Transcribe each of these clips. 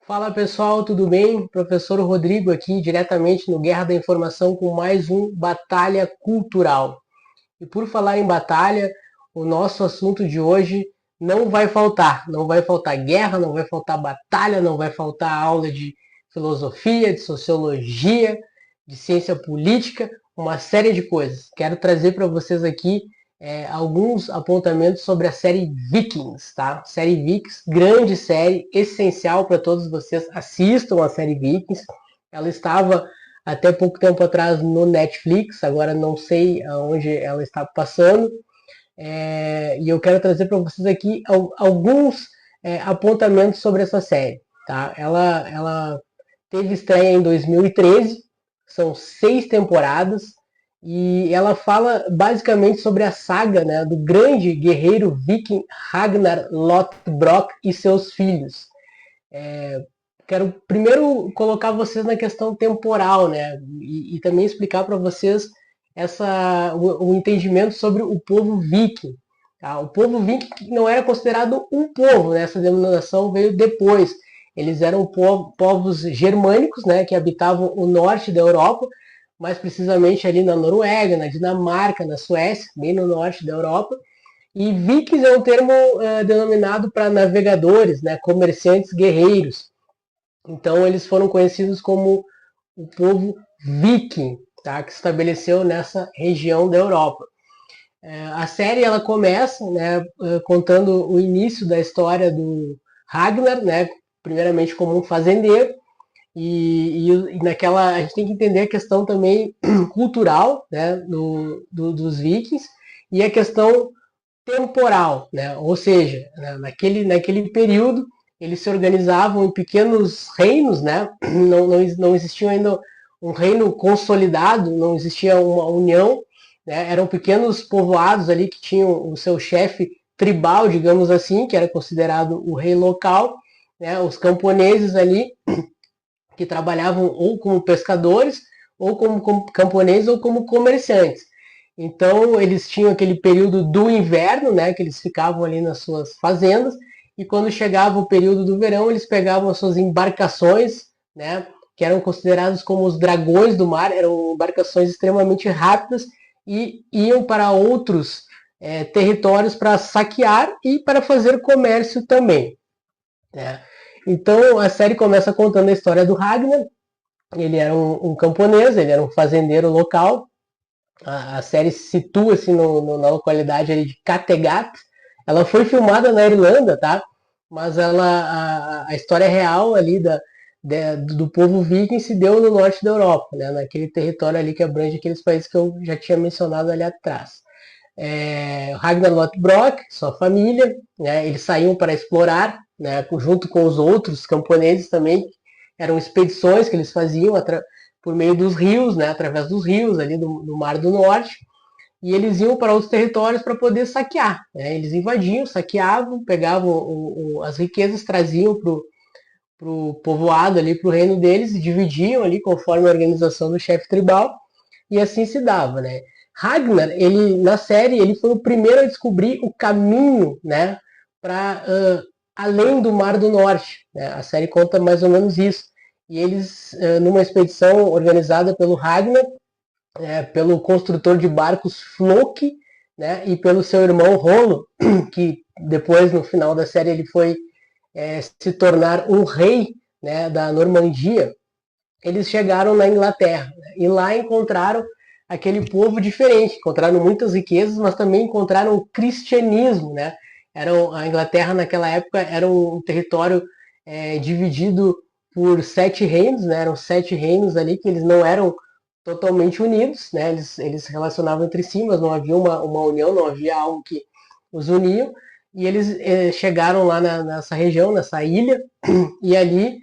Fala pessoal, tudo bem? Professor Rodrigo aqui, diretamente no Guerra da Informação com mais um Batalha Cultural. E por falar em batalha, o nosso assunto de hoje não vai faltar. Não vai faltar guerra, não vai faltar batalha, não vai faltar aula de filosofia, de sociologia, de ciência política, uma série de coisas. Quero trazer para vocês aqui alguns apontamentos sobre a série Vikings, tá? Série Vikings, grande série, essencial para todos vocês. Assistam a série Vikings. Ela estava até pouco tempo atrás no Netflix, agora não sei aonde ela está passando. E eu quero trazer para vocês aqui alguns apontamentos sobre essa série. Tá? Ela teve estreia em 2013, são 6 temporadas, e ela fala basicamente sobre a saga, né, do grande guerreiro viking Ragnar Lothbrok e seus filhos. Quero primeiro colocar vocês na questão temporal, né? E também explicar para vocês o entendimento sobre o povo viking. Tá? O povo viking não era considerado um povo, né? Essa denominação veio depois. Eles eram povos germânicos, né? Que habitavam o norte da Europa, mais precisamente ali na Noruega, na Dinamarca, na Suécia, bem no norte da Europa. E vikings é um termo denominado para navegadores, né? Comerciantes guerreiros. Então eles foram conhecidos como o povo viking, tá? Que se estabeleceu nessa região da Europa. A série ela começa, né, contando o início da história do Ragnar, né, primeiramente como um fazendeiro, e naquela a gente tem que entender a questão também cultural, né, dos vikings e a questão temporal, né? Ou seja, né, naquele período eles se organizavam em pequenos reinos, né? Não existia ainda um reino consolidado, não existia uma união, né? Eram pequenos povoados ali que tinham o seu chefe tribal, digamos assim, que era considerado o rei local, né? Os camponeses ali que trabalhavam ou como pescadores, ou como camponeses, ou como comerciantes. Então eles tinham aquele período do inverno, né, que eles ficavam ali nas suas fazendas, e quando chegava o período do verão, eles pegavam as suas embarcações, né, que eram considerados como os dragões do mar, eram embarcações extremamente rápidas e iam para outros territórios para saquear e para fazer comércio também. Né? Então a série começa contando a história do Ragnar. Ele era um camponês, ele era um fazendeiro local. A série situa-se na localidade ali de Kattegat. Ela foi filmada na Irlanda, tá? Mas a história real ali do povo viking se deu no norte da Europa, né? Naquele território ali que abrange aqueles países que eu já tinha mencionado ali atrás. Ragnar Lothbrok, sua família, né? Eles saíam para explorar, né? Junto com os outros camponeses também. Eram expedições que eles faziam por meio dos rios, né? Através dos rios ali do Mar do Norte. E eles iam para outros territórios para poder saquear. Né? Eles invadiam, saqueavam, pegavam as riquezas, traziam para o povoado ali, para o reino deles, e dividiam ali conforme a organização do chefe tribal, e assim se dava, né? Ragnar, ele na série, ele foi o primeiro a descobrir o caminho, né, para além do Mar do Norte. Né? A série conta mais ou menos isso. E eles, numa expedição organizada pelo Ragnar, pelo construtor de barcos Floki, né, e pelo seu irmão Rolo, que depois, no final da série, ele foi se tornar um rei, né, da Normandia. Eles chegaram na Inglaterra, né, e lá encontraram aquele povo diferente, encontraram muitas riquezas, mas também encontraram o cristianismo. Né? A Inglaterra naquela época era um território dividido por 7 reinos, né? Eram 7 reinos ali que eles não eram totalmente unidos, né? Eles se relacionavam entre si, mas não havia uma união, não havia algo que os uniam. E eles chegaram lá nessa região, nessa ilha, e ali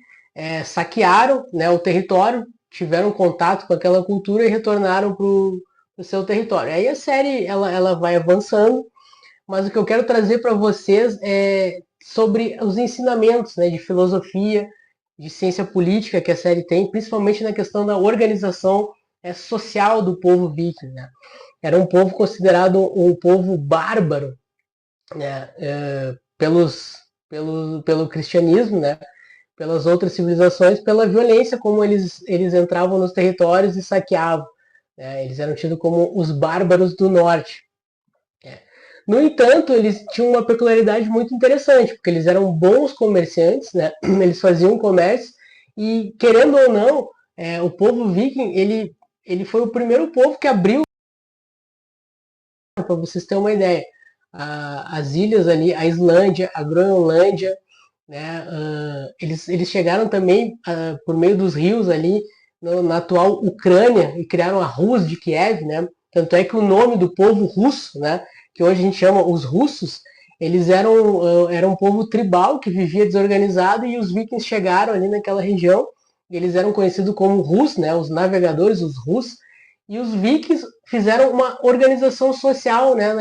saquearam, né, o território, tiveram contato com aquela cultura e retornaram para o seu território. Aí a série ela vai avançando, mas o que eu quero trazer para vocês é sobre os ensinamentos, né, de filosofia, de ciência política que a série tem, principalmente na questão da organização social do povo viking. Né? Era um povo considerado um povo bárbaro, né, pelo cristianismo, né? pelas outras civilizações pela violência como eles entravam nos territórios e saqueavam. Né? Eles eram tidos como os bárbaros do norte. No entanto, eles tinham uma peculiaridade muito interessante, porque eles eram bons comerciantes, né? Eles faziam comércio e, querendo ou não, o povo viking, ele foi o primeiro povo que abriu, para vocês terem uma ideia, as ilhas ali, a Islândia, a Groenlândia, né? Eles chegaram também por meio dos rios ali na atual Ucrânia e criaram a Rus de Kiev, né? Tanto é que o nome do povo russo, né, que hoje a gente chama os russos, eles eram um povo tribal que vivia desorganizado e os vikings chegaram ali naquela região e eles eram conhecidos como Rus, né, os navegadores, os Rus, e os vikings fizeram uma organização social, né,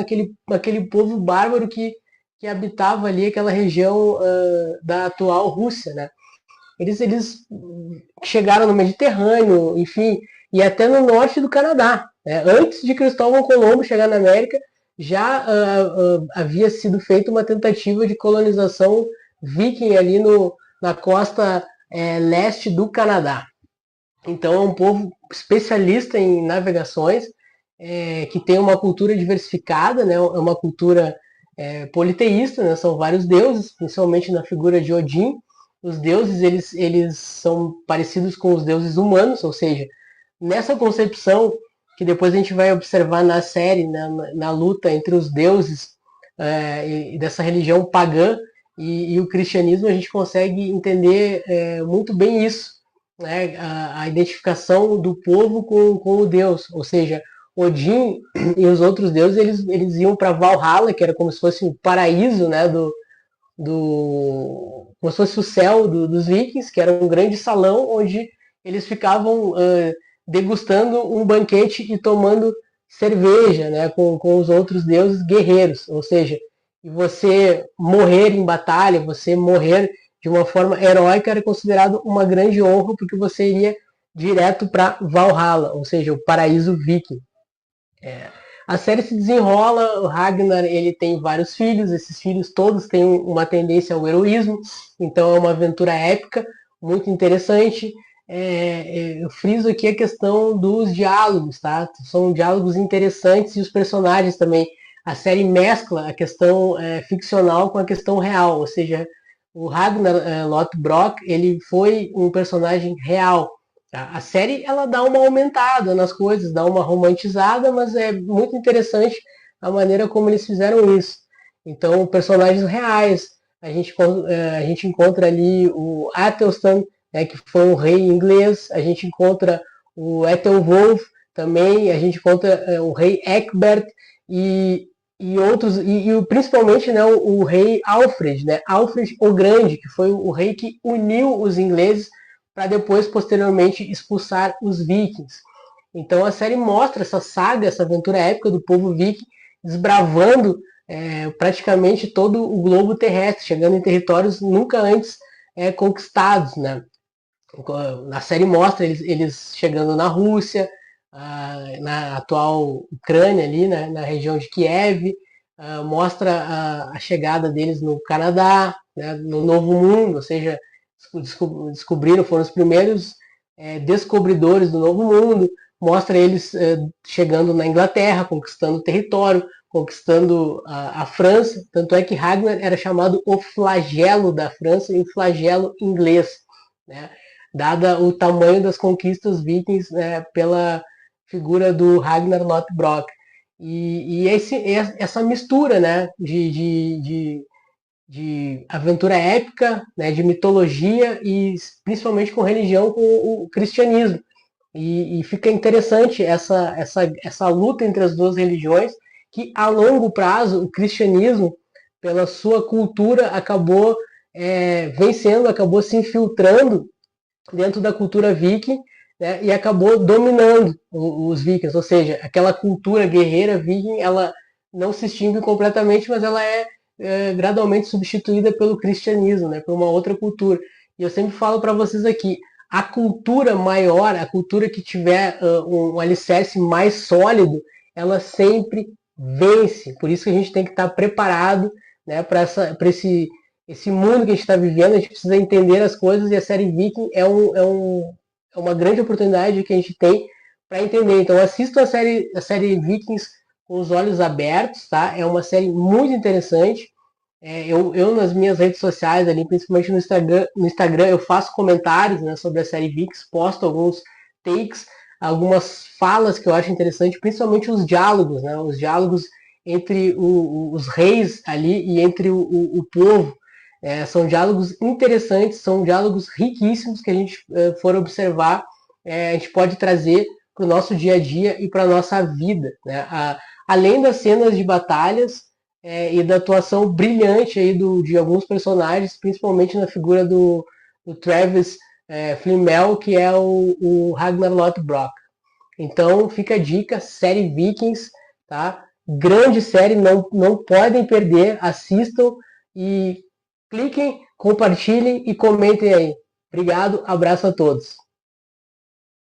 naquele povo bárbaro que habitava ali aquela região da atual Rússia, né. Eles chegaram no Mediterrâneo, enfim, e até no norte do Canadá. Né? Antes de Cristóvão Colombo chegar na América, já havia sido feita uma tentativa de colonização viking ali na costa leste do Canadá. Então é um povo especialista em navegações, que tem uma cultura diversificada, né? É uma cultura politeísta, né? São vários deuses, principalmente na figura de Odin. Os deuses eles são parecidos com os deuses humanos, ou seja, nessa concepção que depois a gente vai observar na série, né? Na luta entre os deuses e dessa religião pagã e o cristianismo, a gente consegue entender muito bem isso, né, a identificação do povo com o Deus, ou seja, Odin e os outros deuses eles iam para Valhalla, que era como se fosse o paraíso, né, como se fosse o céu dos vikings, que era um grande salão onde eles ficavam degustando um banquete e tomando cerveja, né, com os outros deuses guerreiros, ou seja, e você morrer em batalha, você morrer de uma forma heróica era considerado uma grande honra, porque você iria direto para Valhalla, ou seja, o paraíso viking. A série se desenrola, o Ragnar ele tem vários filhos, esses filhos todos têm uma tendência ao heroísmo, então é uma aventura épica, muito interessante. Eu friso aqui a questão dos diálogos, tá? São diálogos interessantes e os personagens também. A série mescla a questão ficcional com a questão real, ou seja, o Ragnar Lothbrok ele foi um personagem real. A série ela dá uma aumentada nas coisas, dá uma romantizada, mas é muito interessante a maneira como eles fizeram isso. Então, personagens reais, a gente encontra ali o Athelstan, né, que foi um rei inglês, a gente encontra o Ethelwolf também, a gente encontra o rei Egbert e outros, principalmente né, o rei Alfred, né, Alfred o Grande, que foi o rei que uniu os ingleses para depois, posteriormente, expulsar os vikings. Então a série mostra essa saga, essa aventura épica do povo viking, desbravando praticamente todo o globo terrestre, chegando em territórios nunca antes conquistados. Né? A série mostra eles chegando na Rússia, na atual Ucrânia, ali, né, na região de Kiev, mostra a chegada deles no Canadá, né, no Novo Mundo, ou seja, descobriram, foram os primeiros descobridores do Novo Mundo, mostra eles chegando na Inglaterra, conquistando o território, conquistando a França, tanto é que Ragnar era chamado o flagelo da França e o flagelo inglês, né? Dada o tamanho das conquistas vikings pela figura do Ragnar Lothbrok. E essa mistura né, de aventura épica, né, de mitologia e principalmente com religião, com o cristianismo. E fica interessante essa luta entre as duas religiões, que a longo prazo o cristianismo, pela sua cultura, acabou vencendo, acabou se infiltrando dentro da cultura viking, né, e acabou dominando os vikings, ou seja, aquela cultura guerreira viking, ela não se extingue completamente, mas ela é gradualmente substituída pelo cristianismo, né, por uma outra cultura. E eu sempre falo para vocês aqui, a cultura maior, a cultura que tiver um alicerce mais sólido, ela sempre vence. Por isso que a gente tem que estar preparado, né, para esse mundo que a gente está vivendo, a gente precisa entender as coisas e a série Viking é uma grande oportunidade que a gente tem para entender. Então assista a série Vikings com os olhos abertos, tá? É uma série muito interessante. Eu nas minhas redes sociais ali, principalmente no Instagram eu faço comentários, né, sobre a série Vikings, posto alguns takes, algumas falas que eu acho interessante, principalmente os diálogos, né, os diálogos entre os reis ali e entre o povo. São diálogos interessantes, são diálogos riquíssimos que a gente for observar, a gente pode trazer para o nosso dia a dia e para a nossa vida. Né? Além das cenas de batalhas, e da atuação brilhante aí de alguns personagens, principalmente na figura do Travis Fimmel, que é o Ragnar Lothbrok. Então fica a dica, série Vikings, tá? Grande série, não podem perder, assistam e cliquem, compartilhem e comentem aí. Obrigado, abraço a todos.